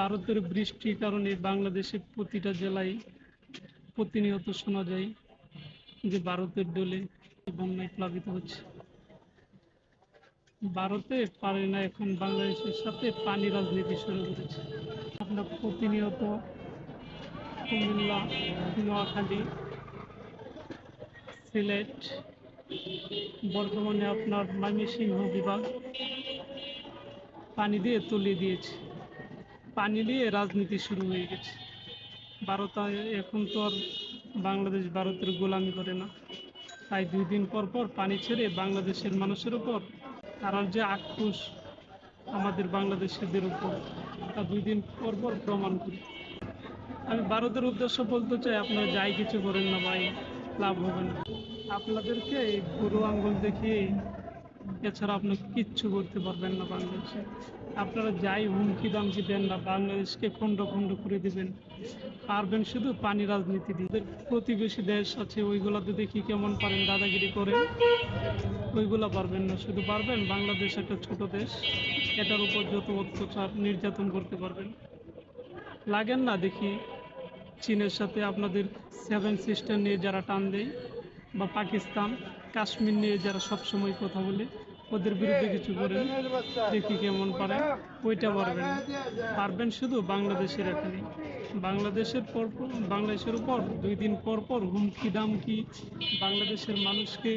ভারতের বৃষ্টির কারণে বাংলাদেশে প্রতিটা জেলায় প্রতিনিয়ত শোনা যায় যে ভারতের দলে বন্যায় প্লাবিত হচ্ছে। ভারতে পারে না এখন বাংলাদেশের সাথে পানি রাজনীতি শুরু করেছে। আপনার প্রতিনিয়ত কুমিল্লা, নোয়াখালী, সিলেট, বর্তমানে আপনার ময়মনসিংহ বিভাগ পানি দিয়ে তলিয়ে দিয়েছে। পানি নিয়ে রাজনীতি শুরু হয়ে গেছে। ভারত এখন তো আর বাংলাদেশ ভারতের গোলামি করে না, তাই 2 দিন পর পর পানি ছেড়ে বাংলাদেশের মানুষের উপর তারা যে আক্রোশ আমাদের বাংলাদেশিদের উপর, তা 2 দিন পর পর প্রমাণ করি। আমি ভারতের উদ্দেশ্য বলতে চাই, আপনারা যাই কিছু করেন না ভাই, লাভ হবে না। আপনাদেরকে বুড়ো আঙ্গুল দেখিয়ে এছাড়া আপনি কিচ্ছু করতে পারবেন না বাংলাদেশে। আপনারা যাই হুমকি দামকি দেন না, বাংলাদেশকে খণ্ড খণ্ড করে দিবেন। পারবেন শুধু পানি রাজনীতি দিয়ে। প্রতিবেশী দেশ আছে, ওইগুলাতে দেখি কেমন পারেন দাদাগিরি করেন, ওইগুলা পারবেন না। শুধু পারবেন বাংলাদেশ একটা ছোট দেশ, এটার উপর যত অত্যাচার নির্যাতন করতে পারবেন। লাগেন না দেখি চীনের সাথে আপনাদের 7 সিস্টার নিয়ে যারা টান দেয়, বা পাকিস্তান কাশ্মীর নিয়ে যারা সবসময় কথা বলে, ওদের বিরুদ্ধে কিছু করেন, দেখি কেমন পারেন। ওইটা পারবেন না। পারবেন শুধু বাংলাদেশের এখানে। বাংলাদেশের উপর 2 দিন পর পর হুমকি দামকি, বাংলাদেশের মানুষকে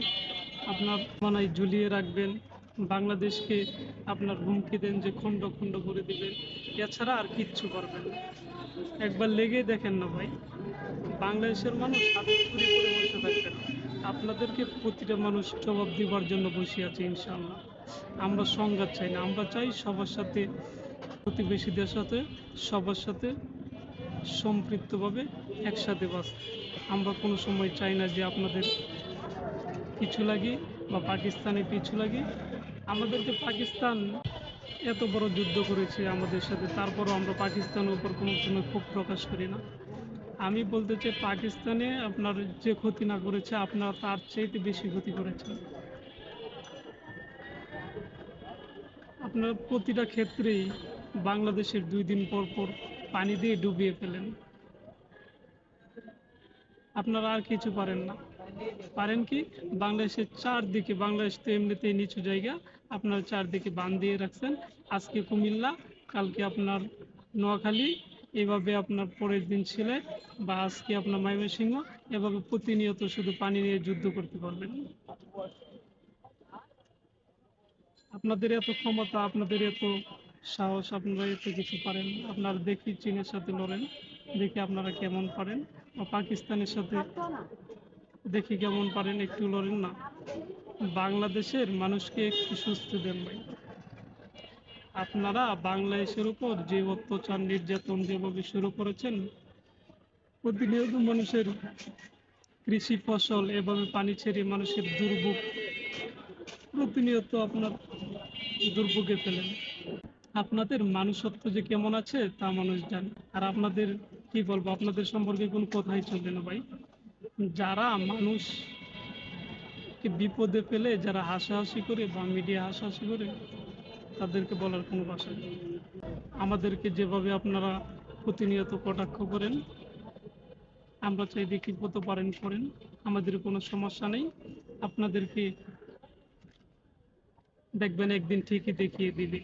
আপনার মানায় ঝুলিয়ে রাখবেন, বাংলাদেশকে আপনার হুমকি দেন যে খণ্ড খণ্ড করে দিবেন, এছাড়া আর কিচ্ছু করবেন না। একবার লেগে দেখেন না ভাই, বাংলাদেশের মানুষ হাতে চুরি করে বসে থাকবেন। আপনাদেরকে প্রতিটা মানুষ জবাব দিবার জন্য বসে আছে ইনশাআল্লাহ। আমরা সংঘাত চাই না, আমরা চাই সবার সাথে, প্রতিবেশীদের সাথে, সবার সাথে সম্পৃক্তভাবে একসাথে বাঁচতে। আমরা কোনো সময় চাই না যে আপনাদের পিছু লাগি বা পাকিস্তানে পিছু লাগি। আমাদেরকে পাকিস্তান এত বড় যুদ্ধ করেছে আমাদের সাথে, তারপরও আমরা পাকিস্তানের উপর কোনো সময় ক্ষোভ প্রকাশ করি না। আমি বলতে চাই, পাকিস্তানে আপনার যে ক্ষতি না করেছে, আপনারা তার চাইতে বেশি ক্ষতি করেছেন। আপনার প্রতিটা ক্ষেত্রেই বাংলাদেশের 2 দিন পর পর পানি দিয়ে ডুবিয়ে ফেলেন। আপনারা আর কিছু পারেন না। পারেন কি, বাংলাদেশের চারদিকে, বাংলাদেশ তো এমনিতেই নিচু জায়গা, আপনার চারদিকে বাঁধ দিয়ে রাখছেন। আজকে কুমিল্লা, কালকে আপনার নোয়াখালী, এভাবে আপনার পরের দিন সিলেট, বা আজকে আপনার ময়মনসিংহ, এভাবে প্রতিনিয়ত শুধু পানি নিয়ে যুদ্ধ করতে পারবেন। আপনাদের এত ক্ষমতা, আপনাদের এত সাহস, আপনারা এত কিছু পারেন। আপনারা দেখি চীনের সাথে লড়েন, দেখি আপনারা কেমন পারেন, বা পাকিস্তানের সাথে দেখি কেমন পারেন, একটু লড়েন না। বাংলাদেশের মানুষকে একটু স্বস্তি দেন ভাই। আপনারা বাংলাদেশের উপর যে অত্যাচার নির্যাতন যেভাবে শুরু করেছেন, প্রতিনিয়ত মানুষের কৃষি ফসল এভাবে পানি ছেড়ে মানুষের দুর্ভোগ, প্রতিনিয়ত আপনার দুর্ভোগে ফেলেন। আপনাদের মানুষত্ব যে কেমন আছে তা মানুষ জানে। আর আপনাদের কি বলবো, আপনাদের সম্পর্কে কোনো কথাই চলবে না ভাই। যারা মানুষকে বিপদে ফেলে, যারা হাসাহাসি করে বা মিডিয়া হাসাহাসি করে, তাদেরকে বলার কোনো ভাষা নেই। আমাদেরকে যেভাবে আপনারা প্রতিনিয়ত কটাক্ষ করেন, আমরা চাই দেখি কত পারেন করেন, আমাদের কোনো সমস্যা নেই। আপনাদেরকে দেখবেন একদিন ঠিকই দেখিয়ে দিবে।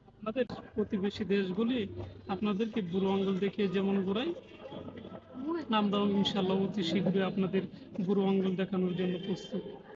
আপনাদের প্রতিবেশী দেশগুলি আপনাদেরকে বুড়ো আঙ্গুল দেখিয়ে যেমন ঘোরায়, আমরাও ইনশাল্লাহ অতি শীঘ্রই আপনাদের বুড়ো আঙ্গুল দেখানোর জন্য প্রস্তুত।